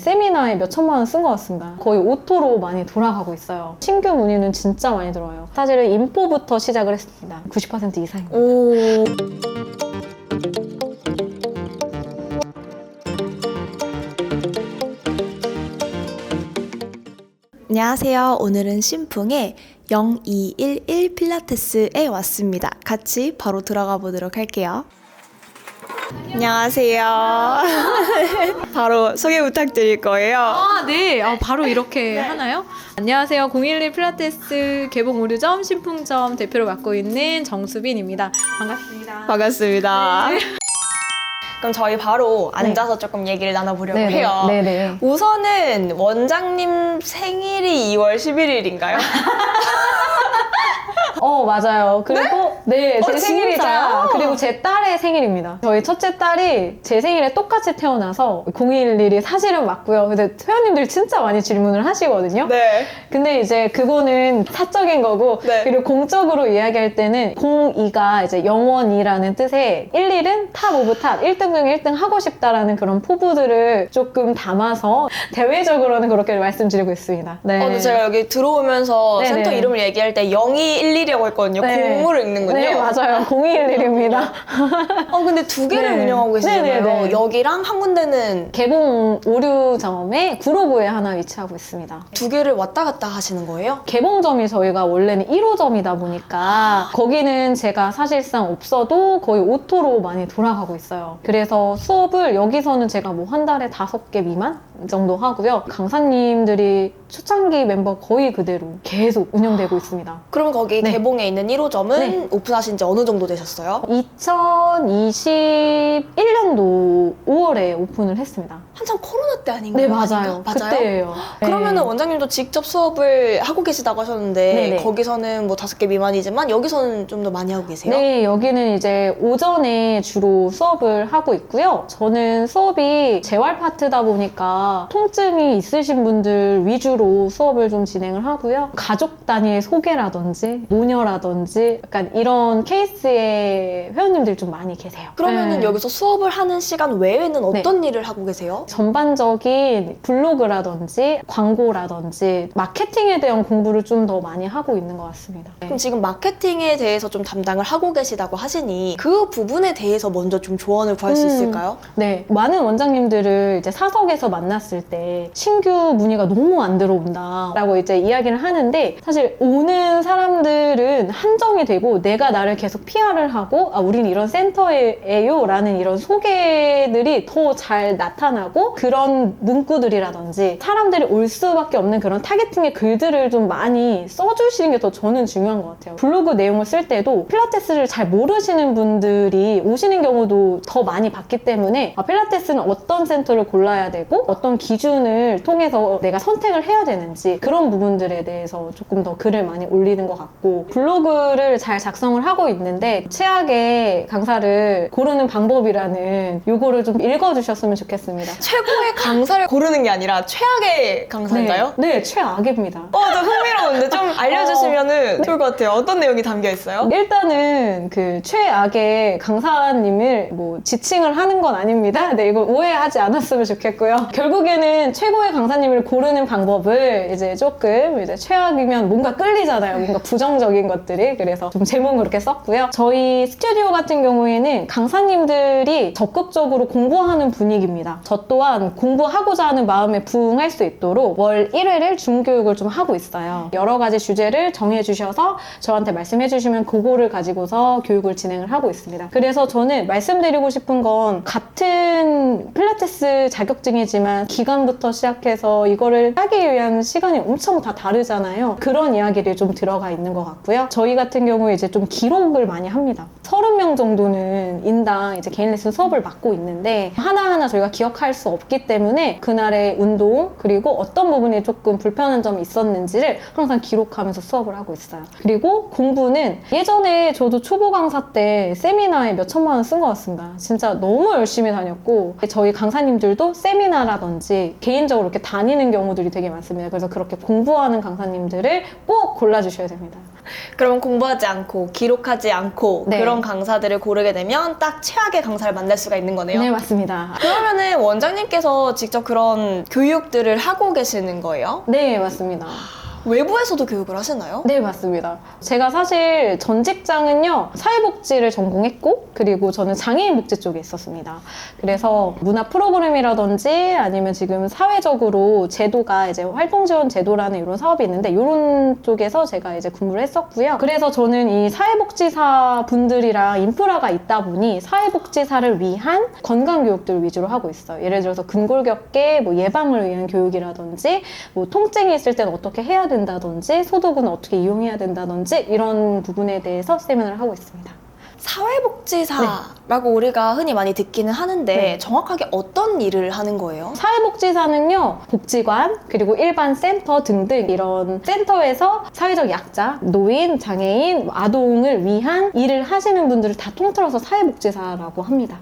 세미나에 몇 천만 원 쓴 것 같습니다. 거의 오토로 많이 돌아가고 있어요. 신규 문의는 진짜 많이 들어와요. 사실은 인포부터 시작을 했습니다. 90% 이상입니다. 오. 안녕하세요. 오늘은 신풍의 0211 필라테스에 왔습니다. 같이 바로 들어가 보도록 할게요. 안녕하세요. 바로 소개 부탁드릴 거예요. 네. 바로 이렇게 하나요? 안녕하세요. 011 필라테스 개봉 의류점 신풍점 대표를 맡고 있는 정수빈입니다. 반갑습니다. 반갑습니다. 그럼 저희 바로 앉아서 조금 얘기를 나눠보려고 해요. 네네. 우선은 원장님 생일이 2월 11일인가요? 맞아요. 그리고 제 생일이자 진짜요? 그리고 제 딸의 생일입니다. 저희 첫째 딸이 제 생일에 똑같이 태어나서 0211이 사실은 맞고요. 근데 회원님들이 진짜 많이 질문을 하시거든요. 네. 근데 이제 그거는 사적인 거고, 네. 그리고 공적으로 이야기할 때는 02가 이제 영원이라는 뜻에 11은 탑 오브 탑, 1등 중 1등 하고 싶다라는 그런 포부들을 조금 담아서 대외적으로는 그렇게 말씀드리고 있습니다. 네. 근데 제가 여기 들어오면서 네네. 센터 이름을 얘기할 때 0211이라고 했거든요. 네. 공을 읽는군요. 네, 맞아요. 0211입니다. 근데 두 개를 네. 운영하고 계시잖아요. 네네네. 여기랑 한 군데는 개봉 오류점에 구로구에 하나 위치하고 있습니다. 두 개를 왔다 갔다 하시는 거예요? 개봉점이 저희가 원래는 1호점이다 보니까 거기는 제가 사실상 없어도 거의 오토로 많이 돌아가고 있어요. 그래서 수업을 여기서는 제가 뭐 한 달에 5개 미만 정도 하고요. 강사님들이 초창기 멤버 거의 그대로 계속 운영되고 있습니다. 그럼 거기 네. 개봉에 있는 1호점은 네. 오픈하신 지 어느 정도 되셨어요? 2021년도 5월에 오픈을 했습니다. 한참 코로나 때 아닌가요? 네, 맞아요. 맞아요? 그때예요. 그러면은 네. 원장님도 직접 수업을 하고 계시다고 하셨는데 네네. 거기서는 뭐 5개 미만이지만 여기서는 좀 더 많이 하고 계세요? 네, 여기는 이제 오전에 주로 수업을 하고 있고요. 저는 수업이 재활 파트다 보니까 통증이 있으신 분들 위주로 수업을 좀 진행을 하고요. 가족 단위의 소개라든지 모녀라든지 약간 이런 케이스의 회원님들 좀 많이 계세요. 그러면은 네. 여기서 수업을 하는 시간 외에는 어떤 일을 하고 계세요? 전반적인 블로그라든지 광고라든지 마케팅에 대한 공부를 좀 더 많이 하고 있는 것 같습니다. 네. 그럼 지금 마케팅에 대해서 좀 담당을 하고 계시다고 하시니 그 부분에 대해서 먼저 좀 조언을 구할 수 있을까요? 네, 많은 원장님들을 이제 사석에서 만났을 때 신규 문의가 너무 안 들어온다 라고 이제 이야기를 하는데, 사실 오는 사람들은 한정이 되고 내가 나를 계속 PR을 하고 우린 이런 센터예요 라는 이런 소개들이 더 잘 나타나고, 그런 문구들이라든지 사람들이 올 수밖에 없는 그런 타겟팅의 글들을 좀 많이 써주시는 게 더 저는 중요한 것 같아요. 블로그 내용을 쓸 때도 필라테스를 잘 모르시는 분들이 오시는 경우도 더 많이 봤기 때문에 필라테스는 어떤 센터를 골라야 되고 어떤 기준을 통해서 내가 선택을 해야 되는지, 그런 부분들에 대해서 조금 더 글을 많이 올리는 것 같고, 블로그를 잘 작성을 하고 있는데 최악의 강사를 고르는 방법이라는 요거를 좀 읽어주셨으면 좋겠습니다. 최고의 강사를 고르는 게 아니라 최악의 강사인가요? 네, 최악입니다. 저 흥미로운데 좀 알려주시면은 좋을 것 같아요. 어떤 내용이 담겨 있어요? 일단은 그 최악의 강사님을 뭐 지칭을 하는 건 아닙니다. 네, 이거 오해하지 않았으면 좋겠고요. 결국에는 최고의 강사님을 고르는 방법을 이제 조금 이제 최악이면 뭔가 끌리잖아요. 뭔가 부정적인 것들이. 그래서 좀 제목을 그렇게 썼고요. 저희 스튜디오 같은 경우에는 강사님들이 적극적으로 공부하는 분위기입니다. 저 또한 공부하고자 하는 마음에 부응할 수 있도록 월 1회를 중교육을 좀 하고 있어요. 여러 가지 주제를 정해주셔서 저한테 말씀해주시면 그거를 가지고서 교육을 진행을 하고 있습니다. 그래서 저는 말씀드리고 싶은 건, 같은 필라테스 자격증이지만 기간부터 시작해서 이거를 하기 위한 시간이 엄청 다 다르잖아요. 그런 이야기들이 좀 들어가 있는 것 같고요. 저희 같은 경우에 이제 좀 기록을 많이 합니다. 30명 정도는 인당 이제 개인 레슨 수업을 맡고 있는데 하나하나 저희가 기억할 수 없기 때문에 그날의 운동, 그리고 어떤 부분이 조금 불편한 점이 있었는지를 항상 기록하면서 수업을 하고 있어요. 그리고 공부는 예전에 저도 초보 강사 때 세미나에 몇 천만 원 쓴 것 같습니다. 진짜 너무 열심히 다녔고, 저희 강사님들도 세미나라든지 개인적으로 이렇게 다니는 경우들이 되게 많습니다. 그래서 그렇게 공부하는 강사님들을 꼭 골라주셔야 됩니다. 그러면 공부하지 않고 기록하지 않고 네. 그런 강사들을 고르게 되면 딱 최악의 강사를 만날 수가 있는 거네요. 네, 맞습니다. 그러면은 원장님께서 직접 그런 교육들을 하고 계시는 거예요? 네, 맞습니다. 외부에서도 교육을 하시나요? 네, 맞습니다. 제가 사실 전 직장은요, 사회복지를 전공했고, 그리고 저는 장애인 복지 쪽에 있었습니다. 그래서 문화 프로그램이라든지 아니면 지금 사회적으로 제도가 이제 활동지원 제도라는 이런 사업이 있는데, 이런 쪽에서 제가 이제 근무를 했었고요. 그래서 저는 이 사회복지사 분들이랑 인프라가 있다 보니 사회복지사를 위한 건강교육들 위주로 하고 있어요. 예를 들어서 근골격계 뭐 예방을 위한 교육이라든지, 뭐 통증이 있을 때는 어떻게 해야 된다든지, 소독은 어떻게 이용해야 된다든지, 이런 부분에 대해서 세미나를 하고 있습니다. 사회복지사라고 우리가 흔히 많이 듣기는 하는데 네. 정확하게 어떤 일을 하는 거예요? 사회복지사는요, 복지관, 그리고 일반 센터 등등 이런 센터에서 사회적 약자, 노인, 장애인, 아동을 위한 일을 하시는 분들을 다 통틀어서 사회복지사라고 합니다.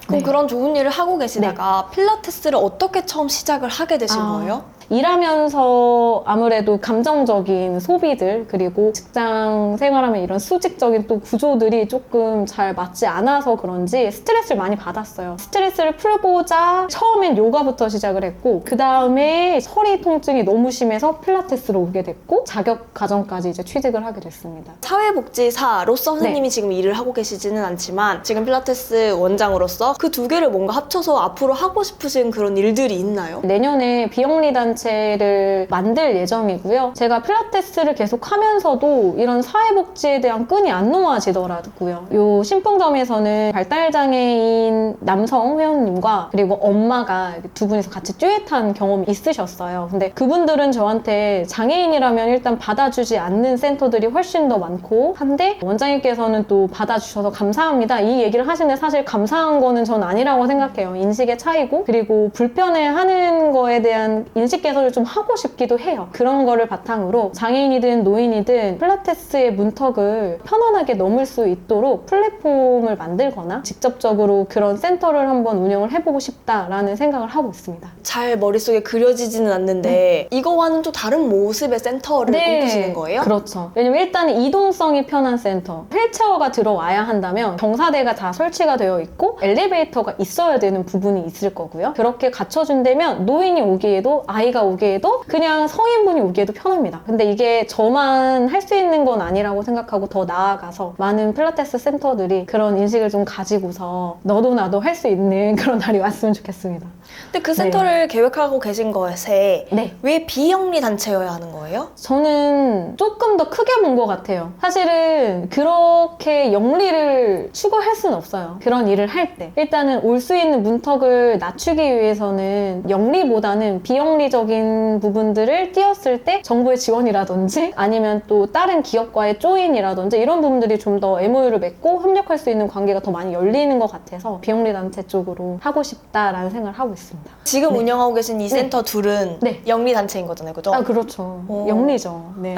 그럼 네. 그런 좋은 일을 하고 계시다가 필라테스를 어떻게 처음 시작을 하게 되신 거예요? 일하면서 아무래도 감정적인 소비들, 그리고 직장 생활하면 이런 수직적인 또 구조들이 조금 잘 맞지 않아서 그런지 스트레스를 많이 받았어요. 스트레스를 풀고자 처음엔 요가부터 시작을 했고, 그 다음에 허리 통증이 너무 심해서 필라테스로 오게 됐고, 자격 과정까지 이제 취직을 하게 됐습니다. 사회복지사로서 선생님이 네. 지금 일을 하고 계시지는 않지만 지금 필라테스 원장으로서 그 두 개를 뭔가 합쳐서 앞으로 하고 싶으신 그런 일들이 있나요? 내년에 비영리 단체를 만들 예정이고요. 제가 필라테스를 계속 하면서도 이런 사회복지에 대한 끈이 안 놓아지더라고요. 요 신풍점에서는 발달장애인 남성 회원님과 그리고 엄마가 두 분이서 같이 듀엣한 경험이 있으셨어요. 근데 그분들은 저한테 장애인이라면 일단 받아주지 않는 센터들이 훨씬 더 많고 한데, 원장님께서는 또 받아주셔서 감사합니다, 이 얘기를 하시는데, 사실 감사한 거는 전 아니라고 생각해요. 인식의 차이고, 그리고 불편해하는 거에 대한 인식 개선을 좀 하고 싶기도 해요. 그런 거를 바탕으로 장애인이든 노인이든 필라테스의 문턱을 편안하게 넘을 수 있도록 플랫폼을 만들거나 직접적으로 그런 센터를 한번 운영을 해보고 싶다라는 생각을 하고 있습니다. 잘 머릿속에 그려지지는 않는데 이거와는 또 다른 모습의 센터를 꿈꾸시는 거예요? 그렇죠. 왜냐면 일단은 이동성이 편한 센터. 휠체어가 들어와야 한다면 경사대가 다 설치가 되어 있고 엘리베이터가 있어야 되는 부분이 있을 거고요. 그렇게 갖춰준다면 노인이 오기에도, 아이가 오기에도, 그냥 성인분이 오기에도 편합니다. 근데 이게 저만 할 수 있는 건 아니라고 생각하고 더 나아가서 많은 필라테스 센터들이 그런 인식을 좀 가지고서 너도 나도 할 수 있는 그런 날이 왔으면 좋겠습니다. 근데 그 센터를 계획하고 계신 것에 네. 왜 비영리 단체여야 하는 거예요? 저는 조금 더 크게 본 것 같아요. 사실은 그렇게 영리를 추구할 수는 없어요. 그런 일을 할 때. 일단은 올 수 있는 문턱을 낮추기 위해서는 영리보다는 비영리적인 부분들을 띄었을 때 정부의 지원이라든지 아니면 또 다른 기업과의 조인이라든지 이런 부분들이 좀 더 MOU를 맺고 협력할 수 있는 관계가 더 많이 열리는 것 같아서 비영리 단체 쪽으로 하고 싶다라는 생각을 하고 있습니다. 지금 네. 운영하고 계신 이 센터 둘은 네. 영리 단체인 거잖아요, 그죠? 아, 그렇죠. 오. 영리죠. 네.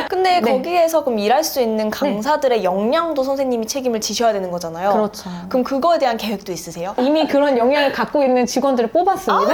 근데 네. 거기에서 그럼 일할 수 있는 강사들의 역량도 선생님이 책임을 지셔야 되는 거잖아요. 그렇죠. 그럼 그거에 대한 계획도 있으세요? 이미 그런 영향을 갖고 있는 직원들을 뽑았습니다.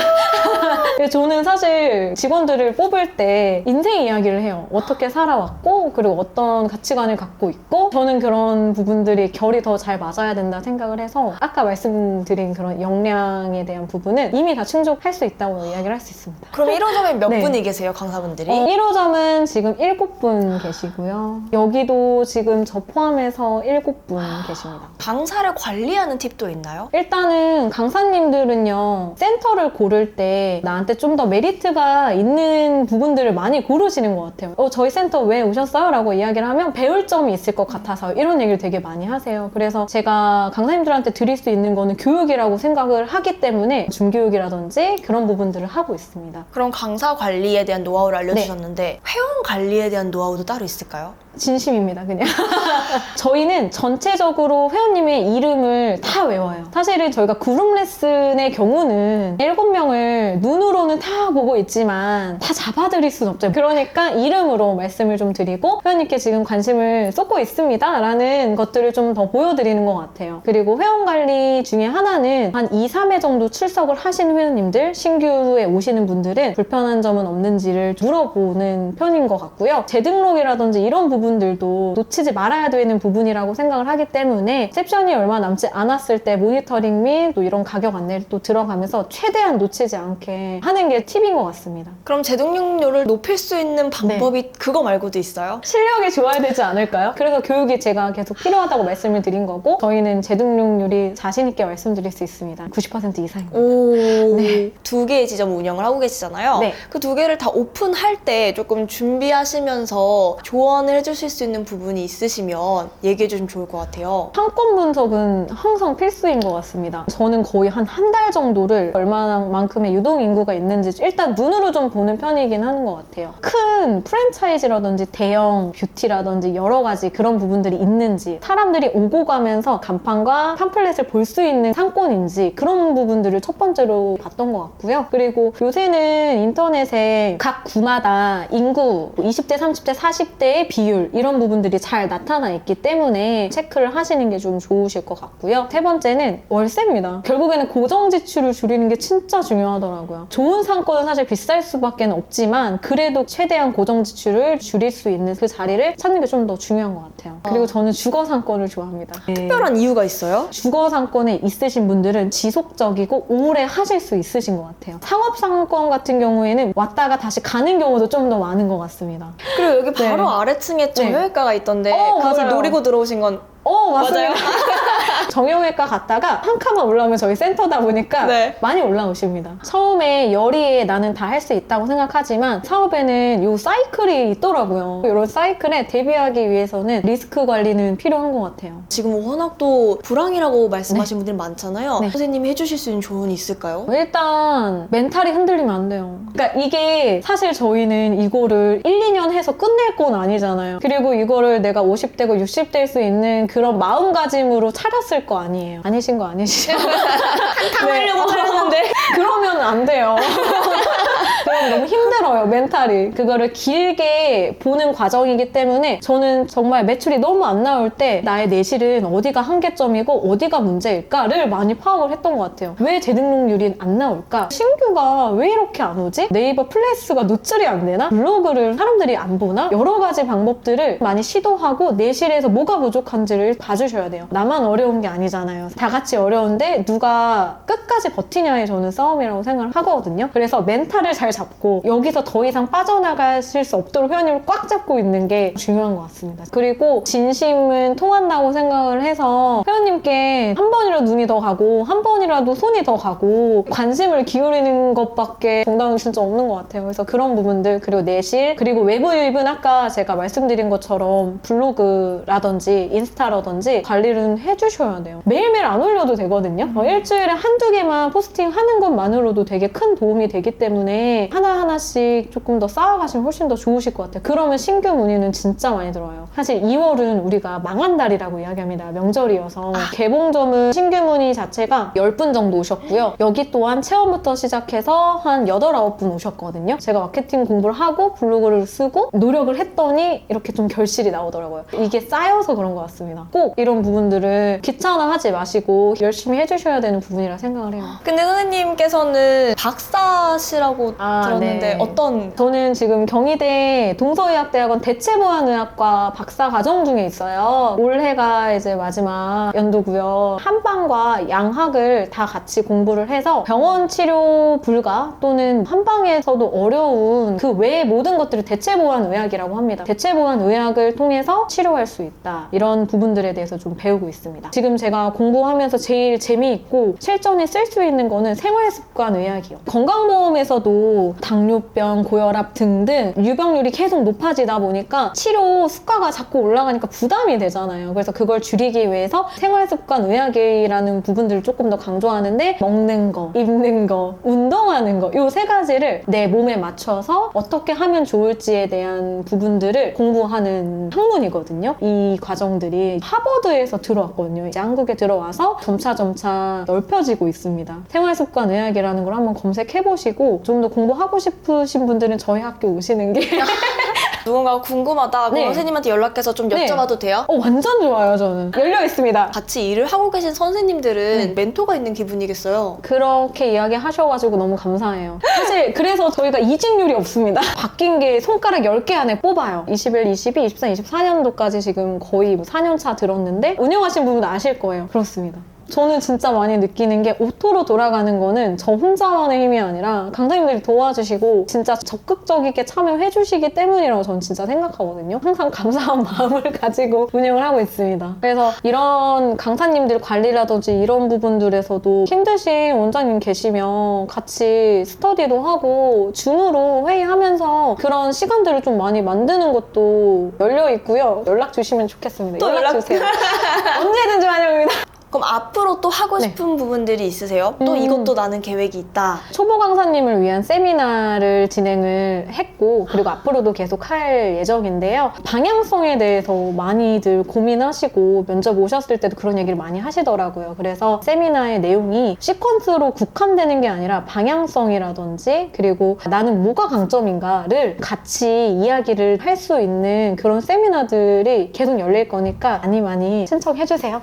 저는 사실 직원들을 뽑을 때 인생 이야기를 해요. 어떻게 살아왔고, 그리고 어떤 가치관을 갖고 있고, 저는 그런 부분들이 결이 더 잘 맞아야 된다 생각을 해서 아까 말씀드린 그런 역량에 대한 부분은 이미 다 충족할 수 있다고 이야기를 할 수 있습니다. 그럼 1호점에 몇 네. 분이 계세요, 강사분들이? 1호점은 지금 7분 계시고요. 여기도 지금 저 포함해서 7분 계십니다. 강사를 관리하는 팁도 있나요? 일단은 강사님들은요, 센터를 고를 때 나한테 좀 더 메리트가 있는 부분들을 많이 고르시는 것 같아요. 저희 센터 왜 오셨어요? 라고 이야기를 하면 배울 점이 있을 것 같아서 이런 얘기를 되게 많이 하세요. 그래서 제가 강사님들한테 드릴 수 있는 거는 교육이라고 생각을 하기 때문에 중교육이라든지 그런 부분들을 하고 있습니다. 그럼 강사 관리에 대한 노하우를 알려주셨는데 회원 관리에 대한 노하우도 따로 있을까요? 진심입니다, 그냥. 저희는 전체적으로 회원님의 이름을 다 외워요. 사실은 저희가 그룹 레슨의 경우는 7명을 눈으로는 다 보고 있지만 다 잡아드릴 순 없죠. 그러니까 이름으로 말씀을 좀 드리고 회원님께 지금 관심을 쏟고 있습니다 라는 것들을 좀 더 보여드리는 것 같아요. 그리고 회원관리 중에 하나는 한 2, 3회 정도 출석을 하신 회원님들, 신규에 오시는 분들은 불편한 점은 없는지를 물어보는 편인 것 같고요. 재등록이라든지 이런 부분들도 놓치지 말아야 되는 부분이라고 생각을 하기 때문에 셉션이 얼마 남지 않았을 때 모니터링 및 또 이런 가격 안내를 또 들어가면서 최대한 놓치지 않게 하는 게 팁인 것 같습니다. 그럼 재등록률을 높일 수 있는 방법이 그거 말고도 있어요? 실력이 좋아야 되지 않을까요? 그래서 교육이 제가 계속 필요하다고 말씀을 드린 거고 저희는 재등록률이 자신 있게 말씀드릴 수 있습니다. 90% 이상입니다. 오, 네. 2개의 지점 운영을 하고 계시잖아요. 네. 그 2개를 다 오픈할 때 조금 준비하시면서 조언을 해주실 수 있는 부분이 있으시면 얘기해 주시면 좋을 것 같아요. 상권 분석은 항상 필수인 것 같습니다. 저는 거의 한 달 정도를 얼마만큼의 유동 인구가 있는지 일단 눈으로 좀 보는 편이긴 하는 것 같아요. 큰 프랜차이즈라든지 대형 뷰티라든지 여러 가지 그런 부분들이 있는지 사람들이 오고 가면서 간판과 팜플렛을 볼 수 있는 상권인지 그런 부분들을 첫 번째로 봤던 것 같고요. 그리고 요새는 인터넷에 각 구마다 인구 20대, 30대, 40대의 비율 이런 부분들이 잘 나타나 있기 때문에 체크를 하시는 게 좀 좋으실 것 같고요. 세 번째는 월세입니다. 결국에는 고정 지출을 줄이는 게 진짜 중요하더라고요. 좋은 상권은 사실 비쌀 수밖에 없지만 그래도 최대한 고정 지출을 줄일 수 있는 그 자리를 찾는 게 좀 더 중요한 것 같아요. 그리고 저는 주거 상권을 좋아합니다. 특별한 이유가 있어요? 주거 상권에 있으신 분들은 지속적이고 오래 하실 수 있으신 것 같아요. 상업 상권 같은 경우에는 왔다가 다시 가는 경우도 좀 더 많은 것 같습니다. 그리고 여기 바로 네. 아래층에 정형외과가 있던데 그것을 맞아요. 노리고 들어오신 건 맞습니다. 정형외과 갔다가 한 칸만 올라오면 저희 센터다 보니까 네. 많이 올라오십니다. 처음에 열의에 나는 다 할 수 있다고 생각하지만 사업에는 요 사이클이 있더라고요. 이런 사이클에 대비하기 위해서는 리스크 관리는 필요한 것 같아요. 지금 워낙 또 불황이라고 말씀하신 분들이 많잖아요. 네. 선생님이 해주실 수 있는 조언이 있을까요? 일단 멘탈이 흔들리면 안 돼요. 그러니까 이게 사실 저희는 이거를 1, 2년 해서 끝낼 건 아니잖아요. 그리고 이거를 내가 50대고 60대일 수 있는 그런 마음가짐으로 차렸을 거 아니에요. 아니신 거 아니시죠? 한탕 하려고 차렸는데 그러면 안 돼요. 그럼 너무 힘들어요, 멘탈이. 그거를 길게 보는 과정이기 때문에 저는 정말 매출이 너무 안 나올 때 나의 내실은 어디가 한계점이고 어디가 문제일까를 많이 파악을 했던 것 같아요. 왜 재등록률이 안 나올까? 신규가 왜 이렇게 안 오지? 네이버 플레이스가 노출이 안 되나? 블로그를 사람들이 안 보나? 여러 가지 방법들을 많이 시도하고 내실에서 뭐가 부족한지를 봐주셔야 돼요. 나만 어려운 게 아니잖아요. 다 같이 어려운데 누가 끝까지 버티냐에 저는 싸움이라고 생각을 하거든요. 그래서 멘탈을 잘 잡고 여기서 더 이상 빠져나가실 수 없도록 회원님을 꽉 잡고 있는 게 중요한 것 같습니다. 그리고 진심은 통한다고 생각을 해서 회원님께 한 번이라도 눈이 더 가고 한 번이라도 손이 더 가고 관심을 기울이는 것밖에 정답은 진짜 없는 것 같아요. 그래서 그런 부분들 그리고 내실 그리고 외부 유입은 아까 제가 말씀드린 것처럼 블로그라든지 인스타라든지 관리를 해주셔야 돼요. 매일매일 안 올려도 되거든요. 일주일에 한두 개만 포스팅하는 것만으로도 되게 큰 도움이 되기 때문에 하나하나씩 조금 더 쌓아가시면 훨씬 더 좋으실 것 같아요. 그러면 신규 문의는 진짜 많이 들어와요. 사실 2월은 우리가 망한 달이라고 이야기합니다. 명절이어서. 개봉점은 신규 문의 자체가 10분 정도 오셨고요. 여기 또한 체험부터 시작해서 한 8, 9분 오셨거든요. 제가 마케팅 공부를 하고 블로그를 쓰고 노력을 했더니 이렇게 좀 결실이 나오더라고요. 이게 쌓여서 그런 것 같습니다. 꼭 이런 부분들을 귀찮아하지 마시고 열심히 해주셔야 되는 부분이라 생각을 해요. 근데 선생님께서는 박사시라고 들었는데 네. 어떤 저는 지금 경희대 동서의학대학원 대체보안의학과 박사 과정 중에 있어요. 올해가 이제 마지막 연도고요. 한방과 양학을 다 같이 공부를 해서 병원 치료 불가 또는 한방에서도 어려운 그 외의 모든 것들을 대체보안의학이라고 합니다. 대체보안의학을 통해서 치료할 수 있다. 이런 부분들에 대해서 좀 배우고 있습니다. 지금 제가 공부하면서 제일 재미있고 실전에 쓸 수 있는 거는 생활습관의학이요. 건강보험에서도 당뇨병, 고혈압 등등 유병률이 계속 높아지다 보니까 치료 수가가 자꾸 올라가니까 부담이 되잖아요. 그래서 그걸 줄이기 위해서 생활습관의학이라는 부분들을 조금 더 강조하는데 먹는 거, 입는 거, 운동하는 거 이 세 가지를 내 몸에 맞춰서 어떻게 하면 좋을지에 대한 부분들을 공부하는 학문이거든요. 이 과정들이 하버드에서 들어왔거든요. 이제 한국에 들어와서 점차 넓혀지고 있습니다. 생활습관의학이라는 걸 한번 검색해보시고 좀 더 공부하고 싶으신 분들은 저희 학교 오시는 게 누군가가 궁금하다. 그럼 네. 선생님한테 연락해서 좀 네. 여쭤봐도 돼요? 완전 좋아요. 저는 열려 있습니다. 같이 일을 하고 계신 선생님들은 멘토가 있는 기분이겠어요. 그렇게 이야기하셔가지고 너무 감사해요. 사실 그래서 저희가 이직률이 없습니다. 바뀐 게 손가락 10개 안에 뽑아요. 21, 22, 23, 24년도까지 지금 거의 4년 차 들었는데 운영하신 분은 아실 거예요. 그렇습니다. 저는 진짜 많이 느끼는 게 오토로 돌아가는 거는 저 혼자만의 힘이 아니라 강사님들이 도와주시고 진짜 적극적이게 참여해 주시기 때문이라고 저는 진짜 생각하거든요. 항상 감사한 마음을 가지고 운영을 하고 있습니다. 그래서 이런 강사님들 관리라든지 이런 부분들에서도 힘드신 원장님 계시면 같이 스터디도 하고 줌으로 회의하면서 그런 시간들을 좀 많이 만드는 것도 열려 있고요. 연락 주시면 좋겠습니다. 또 연락 주세요. 언제든지 환영입니다. 그럼 앞으로 또 하고 싶은 부분들이 있으세요? 또 이것도 나는 계획이 있다. 초보 강사님을 위한 세미나를 진행을 했고 그리고 앞으로도 계속 할 예정인데요. 방향성에 대해서 많이들 고민하시고 면접 오셨을 때도 그런 얘기를 많이 하시더라고요. 그래서 세미나의 내용이 시퀀스로 국한되는 게 아니라 방향성이라든지 그리고 나는 뭐가 강점인가를 같이 이야기를 할 수 있는 그런 세미나들이 계속 열릴 거니까 많이 신청해주세요.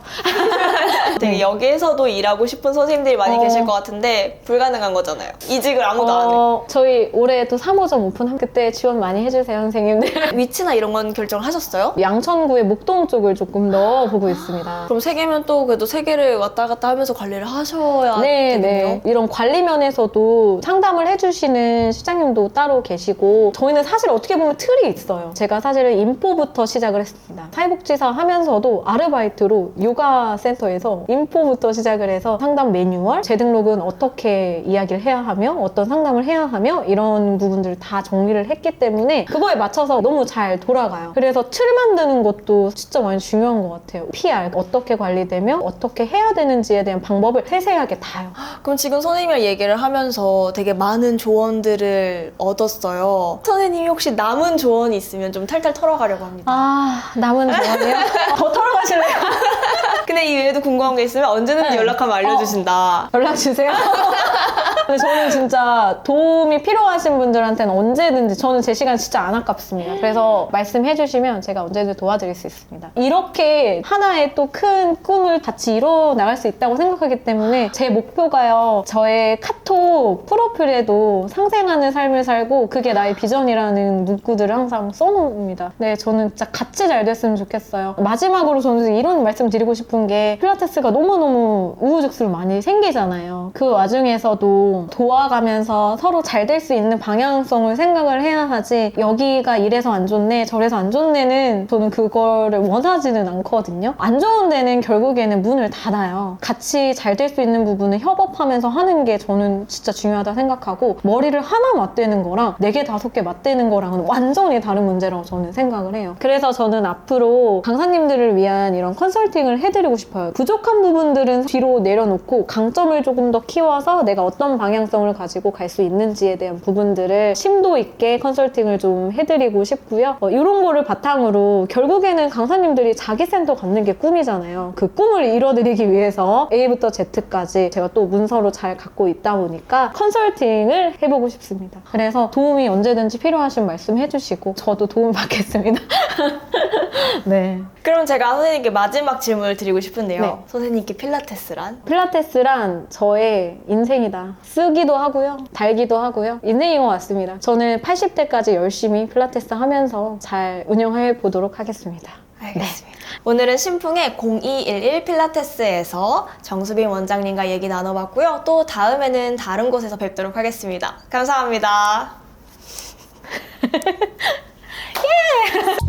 되게 여기에서도 일하고 싶은 선생님들이 많이 계실 것 같은데 불가능한 거잖아요. 이직을 아무도 안 해. 저희 올해 또 3호점 오픈한 그때 지원 많이 해주세요, 선생님들. 위치나 이런 건 결정을 하셨어요? 양천구의 목동 쪽을 조금 넣어보고 있습니다. 그럼 세 개면 또 그래도 세 개를 왔다 갔다 하면서 관리를 하셔야 되겠네요. 네. 이런 관리 면에서도 상담을 해주시는 실장님도 따로 계시고 저희는 사실 어떻게 보면 틀이 있어요. 제가 사실은 인포부터 시작을 했습니다. 사회복지사 하면서도 아르바이트로 요가 센터에서 인포부터 시작을 해서 상담 매뉴얼, 재등록은 어떻게 이야기를 해야 하며 어떤 상담을 해야 하며 이런 부분들을 다 정리를 했기 때문에 그거에 맞춰서 너무 잘 돌아가요. 그래서 틀 만드는 것도 진짜 많이 중요한 것 같아요. PR 어떻게 관리되며 어떻게 해야 되는지에 대한 방법을 세세하게 다요. 그럼 지금 선생님이랑 얘기를 하면서 되게 많은 조언들을 얻었어요. 선생님이 혹시 남은 조언이 있으면 좀 탈탈 털어가려고 합니다. 남은 조언이요? 더 털어가실래요? 근데 이 외에도 궁금한 게 있으면 언제든지 네. 연락하면 알려주신다. 연락 주세요. 근데 저는 진짜 도움이 필요하신 분들한테는 언제든지 저는 제 시간 진짜 안 아깝습니다. 그래서 말씀해 주시면 제가 언제든지 도와드릴 수 있습니다. 이렇게 하나의 또 큰 꿈을 같이 이뤄 나갈 수 있다고 생각하기 때문에 제 목표가요. 저의 카톡 프로필에도 상생하는 삶을 살고 그게 나의 비전이라는 문구들을 항상 써놓습니다. 네, 저는 진짜 같이 잘 됐으면 좋겠어요. 마지막으로 저는 이런 말씀 드리고 싶은 게 필라테스가 너무너무 우후죽순 많이 생기잖아요. 그 와중에서도 도와가면서 서로 잘 될 수 있는 방향성을 생각을 해야 하지 여기가 이래서 안 좋네 저래서 안 좋네는 저는 그거를 원하지는 않거든요. 안 좋은 데는 결국에는 문을 닫아요. 같이 잘 될 수 있는 부분을 협업하면서 하는 게 저는 진짜 중요하다 생각하고 머리를 하나 맞대는 거랑 4개, 5개 맞대는 거랑은 완전히 다른 문제라고 저는 생각을 해요. 그래서 저는 앞으로 강사님들을 위한 이런 컨설팅을 해드리고 싶어요. 부족한 부분들은 뒤로 내려놓고 강점을 조금 더 키워서 내가 어떤 방향성을 가지고 갈 수 있는지에 대한 부분들을 심도 있게 컨설팅을 좀 해드리고 싶고요. 이런 거를 바탕으로 결국에는 강사님들이 자기 센터 갖는 게 꿈이잖아요. 그 꿈을 이뤄드리기 위해서 A부터 Z까지 제가 또 문서로 잘 갖고 있다 보니까 컨설팅을 해보고 싶습니다. 그래서 도움이 언제든지 필요하신 말씀 해주시고 저도 도움 받겠습니다. 네. 그럼 제가 선생님께 마지막 질문을 드리고 싶은데요. 네. 선생님께 필라테스란? 필라테스란 저의 인생이다. 쓰기도 하고요. 달기도 하고요. 인생인 것 같습니다. 저는 80대까지 열심히 필라테스 하면서 잘 운영해 보도록 하겠습니다. 알겠습니다. 오늘은 신풍의 0211 필라테스에서 정수빈 원장님과 얘기 나눠봤고요. 또 다음에는 다른 곳에서 뵙도록 하겠습니다. 감사합니다. 예!